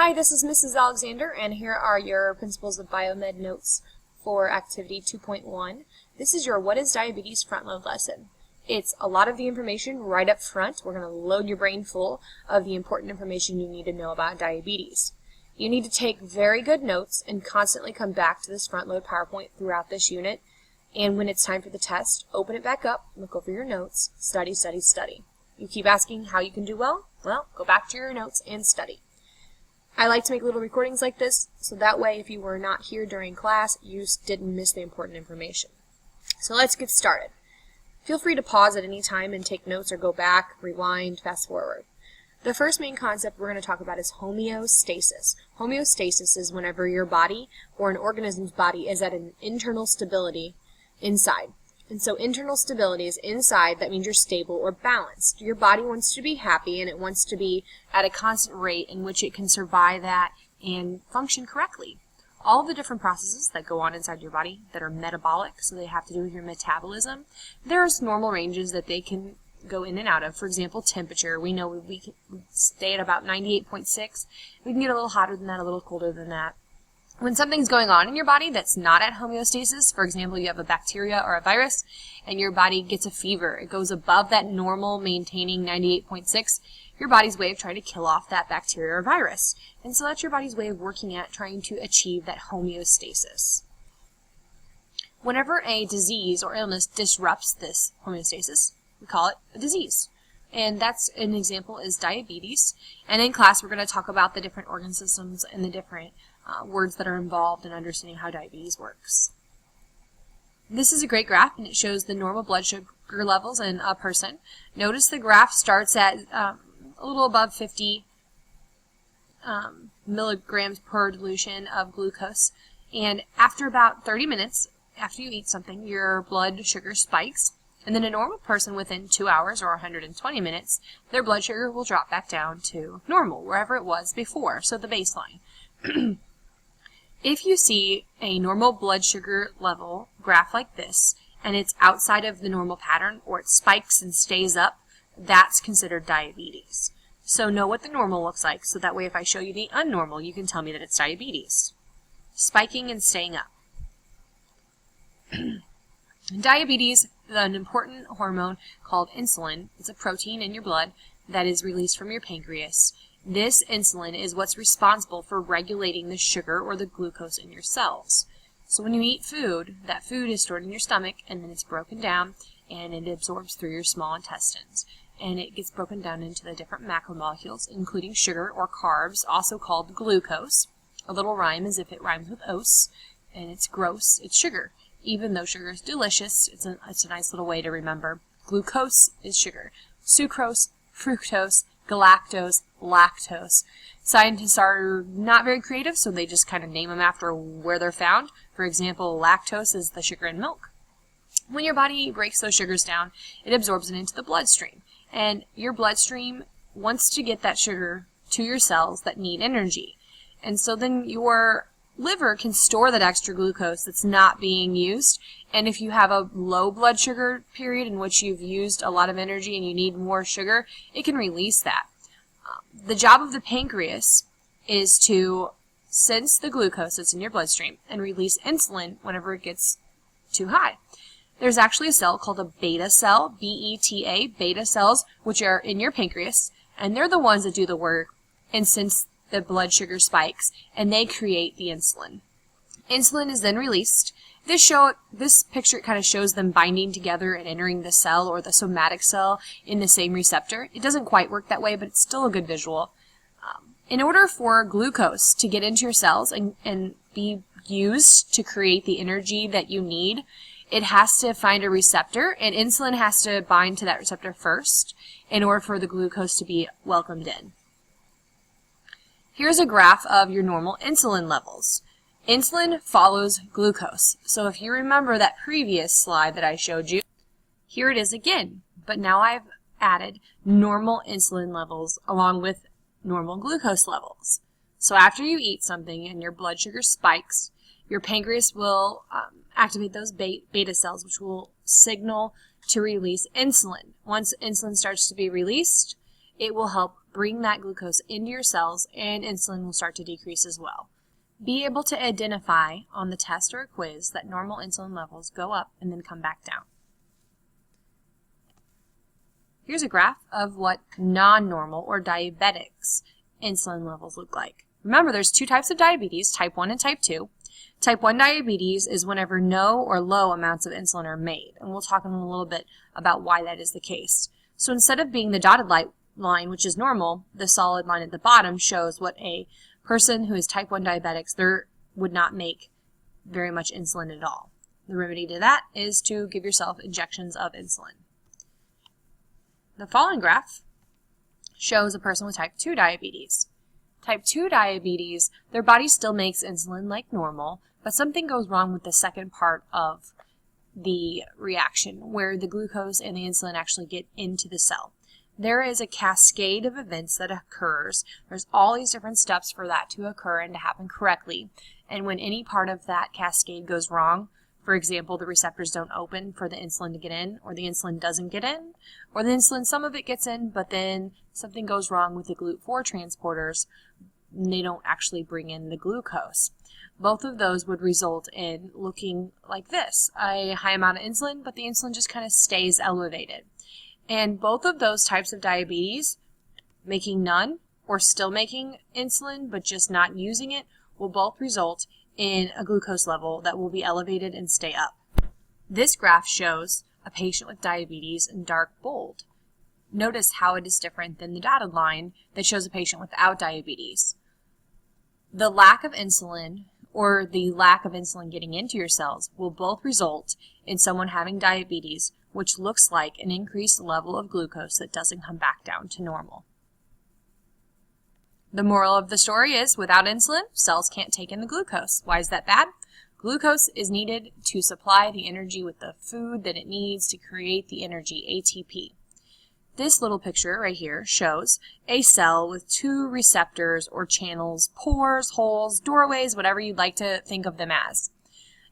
Hi, this is Mrs. Alexander, and here are your Principles of Biomed notes for Activity 2.1. This is your What is Diabetes front load lesson. It's a lot of the information right up front. We're going to load your brain full of the important information you need to know about diabetes. You need to take very good notes and constantly come back to this front load PowerPoint throughout this unit. And when it's time for the test, open it back up, look over your notes, study, study, study. You keep asking how you can do well? Well, go back to your notes and study. I like to make little recordings like this, so that way if you were not here during class, you didn't miss the important information. So let's get started. Feel free to pause at any time and take notes or go back, rewind, fast forward. The first main concept we're going to talk about is homeostasis. Homeostasis is whenever your body or an organism's body is at an internal stability inside. And so internal stability is inside, that means you're stable or balanced. Your body wants to be happy and it wants to be at a constant rate in which it can survive that and function correctly. All of the different processes that go on inside your body that are metabolic, so they have to do with your metabolism, there's normal ranges that they can go in and out of. For example, temperature. We know we can stay at about 98.6. We can get a little hotter than that, a little colder than that. When something's going on in your body that's not at homeostasis, for example, you have a bacteria or a virus, and your body gets a fever, it goes above that normal maintaining 98.6, your body's way of trying to kill off that bacteria or virus. And so that's your body's way of working at trying to achieve that homeostasis. Whenever a disease or illness disrupts this homeostasis, we call it a disease. And that's an example is diabetes. And in class, we're going to talk about the different organ systems and the different words that are involved in understanding how diabetes works. This is a great graph, and it shows the normal blood sugar levels in a person. Notice the graph starts at a little above 50 milligrams per dilution of glucose, and after about 30 minutes, after you eat something, your blood sugar spikes. And then a normal person within 2 hours or 120 minutes, their blood sugar will drop back down to normal, wherever it was before, so the baseline. If you see a normal blood sugar level graph like this, and it's outside of the normal pattern, or it spikes and stays up, that's considered diabetes. So know what the normal looks like, so that way if I show you the unnormal, you can tell me that it's diabetes. Spiking and staying up. Diabetes, an important hormone called insulin. It's a protein in your blood that is released from your pancreas. This insulin is what's responsible for regulating the sugar or the glucose in your cells. So when you eat food, that food is stored in your stomach and then it's broken down and it absorbs through your small intestines. And it gets broken down into the different macromolecules, including sugar or carbs, also called glucose. A little rhyme as if it rhymes with os, and it's gross, it's sugar. Even though sugar is delicious, it's a nice little way to remember. Glucose is sugar. Sucrose, fructose, galactose, lactose. Scientists are not very creative, so they just kind of name them after where they're found. For example, lactose is the sugar in milk. When your body breaks those sugars down, it absorbs it into the bloodstream. And your bloodstream wants to get that sugar to your cells that need energy. And so then your liver can store that extra glucose that's not being used, and if you have a low blood sugar period in which you've used a lot of energy and you need more sugar, it can release that. The job of the pancreas is to sense the glucose that's in your bloodstream and release insulin whenever it gets too high. There's actually a cell called a beta cell, B-E-T-A, beta cells, which are in your pancreas, and they're the ones that do the work and sense the blood sugar spikes, and they create the insulin. Insulin is then released. This picture kind of shows them binding together and entering the cell or the somatic cell in the same receptor. It doesn't quite work that way, but it's still a good visual. In order for glucose to get into your cells and be used to create the energy that you need, it has to find a receptor, and insulin has to bind to that receptor first in order for the glucose to be welcomed in. Here's a graph of your normal insulin levels. Insulin follows glucose. So if you remember that previous slide that I showed you, here it is again. But now I've added normal insulin levels along with normal glucose levels. So after you eat something and your blood sugar spikes, your pancreas will activate those beta cells, which will signal to release insulin. Once insulin starts to be released, it will help bring that glucose into your cells, and insulin will start to decrease as well. Be able to identify on the test or a quiz that normal insulin levels go up and then come back down. Here's a graph of what non-normal or diabetics insulin levels look like. Remember, there's two types of diabetes, type 1 and type 2. Type 1 diabetes is whenever no or low amounts of insulin are made, and we'll talk in a little bit about why that is the case. So instead of being the dotted line, which is normal, the solid line at the bottom shows what a person who is type 1 diabetics, they would not make very much insulin at all. The remedy to that is to give yourself injections of insulin. The following graph shows a person with type 2 diabetes. Type 2 diabetes, their body still makes insulin like normal, but something goes wrong with the second part of the reaction, where the glucose and the insulin actually get into the cell. There is a cascade of events that occurs. There's all these different steps for that to occur and to happen correctly. And when any part of that cascade goes wrong, for example, the receptors don't open for the insulin to get in, or the insulin doesn't get in, or the insulin, some of it gets in, but then something goes wrong with the GLUT4 transporters, and they don't actually bring in the glucose. Both of those would result in looking like this, a high amount of insulin, but the insulin just kind of stays elevated. And both of those types of diabetes, making none or still making insulin but just not using it, will both result in a glucose level that will be elevated and stay up. This graph shows a patient with diabetes in dark bold. Notice how it is different than the dotted line that shows a patient without diabetes. The lack of insulin or the lack of insulin getting into your cells will both result in someone having diabetes, which looks like an increased level of glucose that doesn't come back down to normal. The moral of the story is, without insulin, cells can't take in the glucose. Why is that bad? Glucose is needed to supply the energy with the food that it needs to create the energy, ATP. This little picture right here shows a cell with two receptors or channels, pores, holes, doorways, whatever you'd like to think of them as.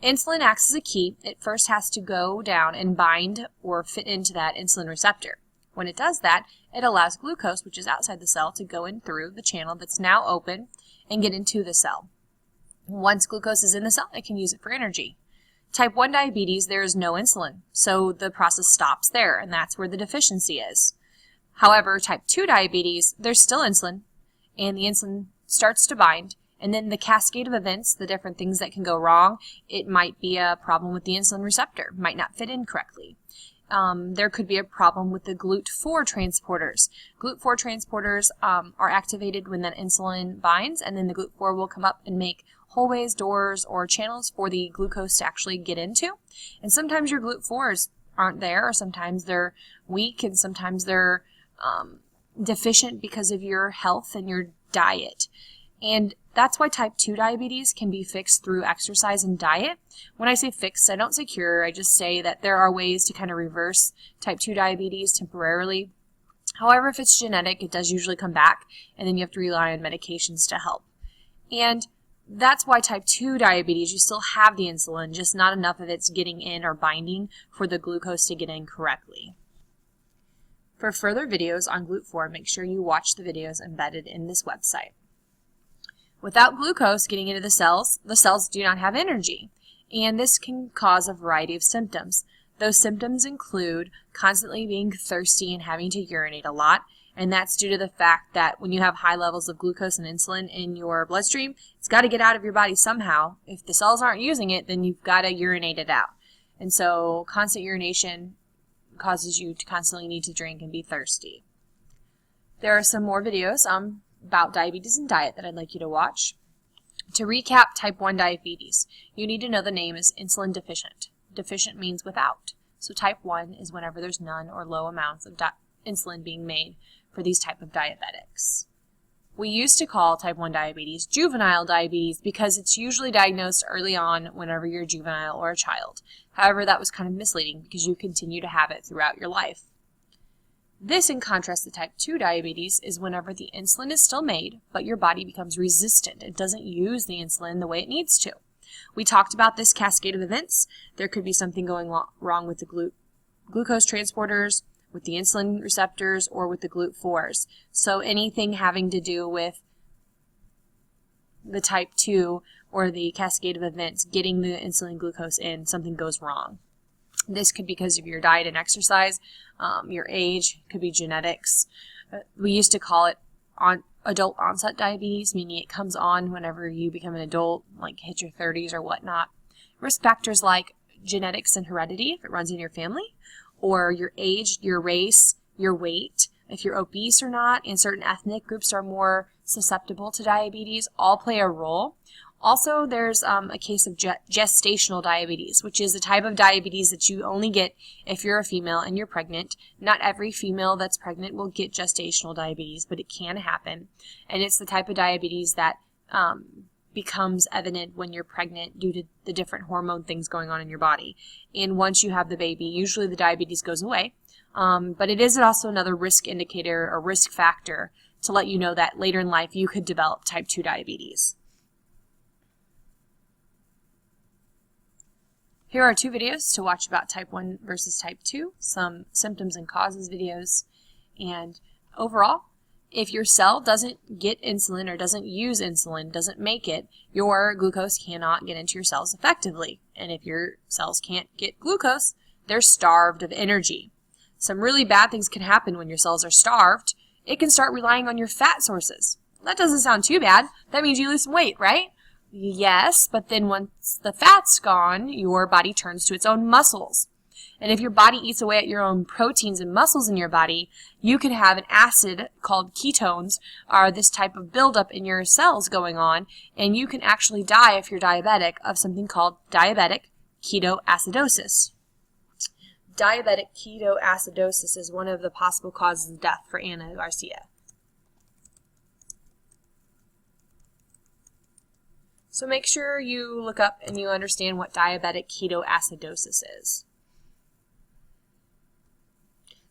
Insulin acts as a key. It first has to go down and bind or fit into that insulin receptor. When it does that, it allows glucose, which is outside the cell, to go in through the channel that's now open and get into the cell. Once glucose is in the cell, it can use it for energy. Type 1 diabetes, there is no insulin, so the process stops there, and that's where the deficiency is. However, type 2 diabetes, there's still insulin, and the insulin starts to bind, and then the cascade of events, the different things that can go wrong, it might be a problem with the insulin receptor, might not fit in correctly. There could be a problem with the GLUT4 transporters. GLUT4 transporters are activated when that insulin binds, and then the GLUT4 will come up and make hallways, doors, or channels for the glucose to actually get into. And sometimes your GLUT4s aren't there, or sometimes they're weak, and sometimes they're deficient because of your health and your diet. And that's why type 2 diabetes can be fixed through exercise and diet. When I say fixed, I don't say cure, I just say that there are ways to kind of reverse type 2 diabetes temporarily. However, if it's genetic, it does usually come back, and then you have to rely on medications to help. And that's why type 2 diabetes, you still have the insulin, just not enough of it's getting in or binding for the glucose to get in correctly. For further videos on GLUT4, make sure you watch the videos embedded in this website. Without glucose getting into the cells do not have energy, and this can cause a variety of symptoms. Those symptoms include constantly being thirsty and having to urinate a lot, and that's due to the fact that when you have high levels of glucose and insulin in your bloodstream, it's got to get out of your body somehow. If the cells aren't using it, then you've got to urinate it out. And so constant urination causes you to constantly need to drink and be thirsty. There are some more videos about diabetes and diet that I'd like you to watch. To recap type 1 diabetes, you need to know the name is insulin deficient. Deficient means without. So type 1 is whenever there's none or low amounts of insulin being made for these type of diabetics. We used to call type 1 diabetes juvenile diabetes because it's usually diagnosed early on whenever you're juvenile or a child. However, that was kind of misleading because you continue to have it throughout your life. This, in contrast to type 2 diabetes, is whenever the insulin is still made, but your body becomes resistant. It doesn't use the insulin the way it needs to. We talked about this cascade of events. There could be something going wrong with the glucose transporters, with the insulin receptors or with the GLUT4s. So anything having to do with the type 2 or the cascade of events getting the insulin glucose in, something goes wrong. This could be because of your diet and exercise, your age, could be genetics. We used to call it adult onset diabetes, meaning it comes on whenever you become an adult, like hit your 30s or whatnot. Risk factors like genetics and heredity, if it runs in your family, or your age, your race, your weight, if you're obese or not, and certain ethnic groups are more susceptible to diabetes, all play a role. Also, there's a case of gestational diabetes, which is a type of diabetes that you only get if you're a female and you're pregnant. Not every female that's pregnant will get gestational diabetes, but it can happen. And it's the type of diabetes that becomes evident when you're pregnant due to the different hormone things going on in your body. And once you have the baby, usually the diabetes goes away. But it is also another risk indicator or risk factor to let you know that later in life you could develop type 2 diabetes. Here are 2 videos to watch about type 1 versus type 2, some symptoms and causes videos. And overall, if your cell doesn't get insulin or doesn't use insulin, doesn't make it, your glucose cannot get into your cells effectively. And if your cells can't get glucose, they're starved of energy. Some really bad things can happen when your cells are starved. It can start relying on your fat sources. That doesn't sound too bad. That means you lose some weight, right? Yes, but then once the fat's gone, your body turns to its own muscles. And if your body eats away at your own proteins and muscles in your body, you can have an acid called ketones, or this type of buildup in your cells going on, and you can actually die if you're diabetic of something called diabetic ketoacidosis. Diabetic ketoacidosis is one of the possible causes of death for Anna Garcia. So make sure you look up and you understand what diabetic ketoacidosis is.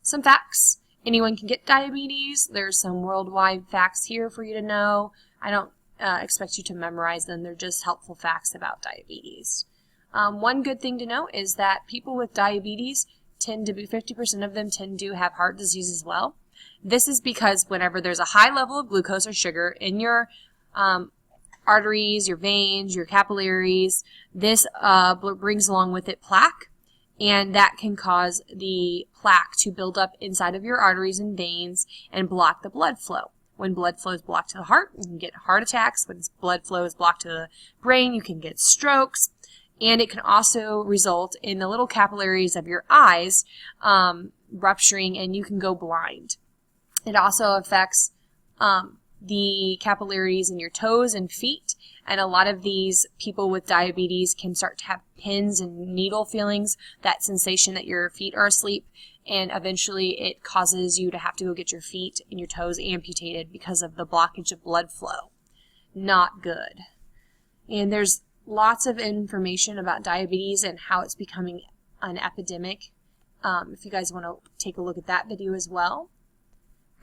Some facts. Anyone can get diabetes. There's some worldwide facts here for you to know. I don't expect you to memorize them. They're just helpful facts about diabetes. One good thing to know is that people with diabetes tend to be, 50% of them tend to have heart disease as well. This is because whenever there's a high level of glucose or sugar in your arteries, your veins, your capillaries, this brings along with it plaque, and that can cause the plaque to build up inside of your arteries and veins and block the blood flow. When blood flow is blocked to the heart, you can get heart attacks. When blood flow is blocked to the brain, you can get strokes. And it can also result in the little capillaries of your eyes rupturing, and you can go blind. It also affects the capillaries in your toes and feet, and a lot of these people with diabetes can start to have pins and needle feelings, that sensation that your feet are asleep, and eventually it causes you to have to go get your feet and your toes amputated because of the blockage of blood flow. Not good. And there's lots of information about diabetes and how it's becoming an epidemic. If you guys want to take a look at that video as well.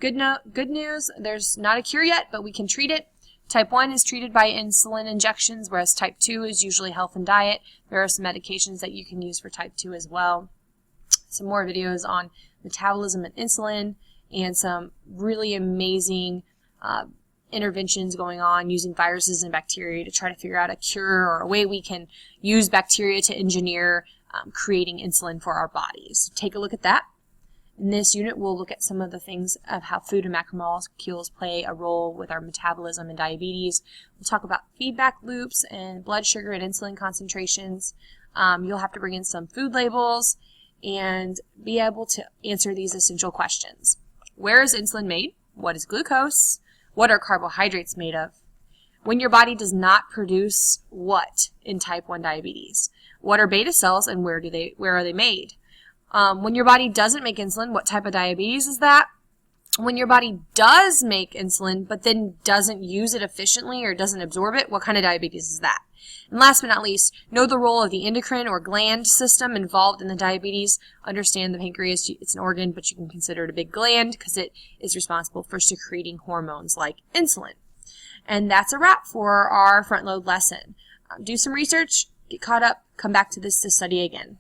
Good news, there's not a cure yet, but we can treat it. Type 1 is treated by insulin injections, whereas type 2 is usually health and diet. There are some medications that you can use for type 2 as well. Some more videos on metabolism and insulin, and some really amazing interventions going on using viruses and bacteria to try to figure out a cure or a way we can use bacteria to engineer creating insulin for our bodies. Take a look at that. In this unit, we'll look at some of the things of how food and macromolecules play a role with our metabolism and diabetes. We'll talk about feedback loops and blood sugar and insulin concentrations. You'll have to bring in some food labels and be able to answer these essential questions. Where is insulin made? What is glucose? What are carbohydrates made of? When your body does not produce what in type 1 diabetes? What are beta cells and where are they made? When your body doesn't make insulin, what type of diabetes is that? When your body does make insulin, but then doesn't use it efficiently or doesn't absorb it, what kind of diabetes is that? And last but not least, know the role of the endocrine or gland system involved in the diabetes. Understand the pancreas, it's an organ, but you can consider it a big gland because it is responsible for secreting hormones like insulin. And that's a wrap for our front load lesson. Do some research, get caught up, come back to this to study again.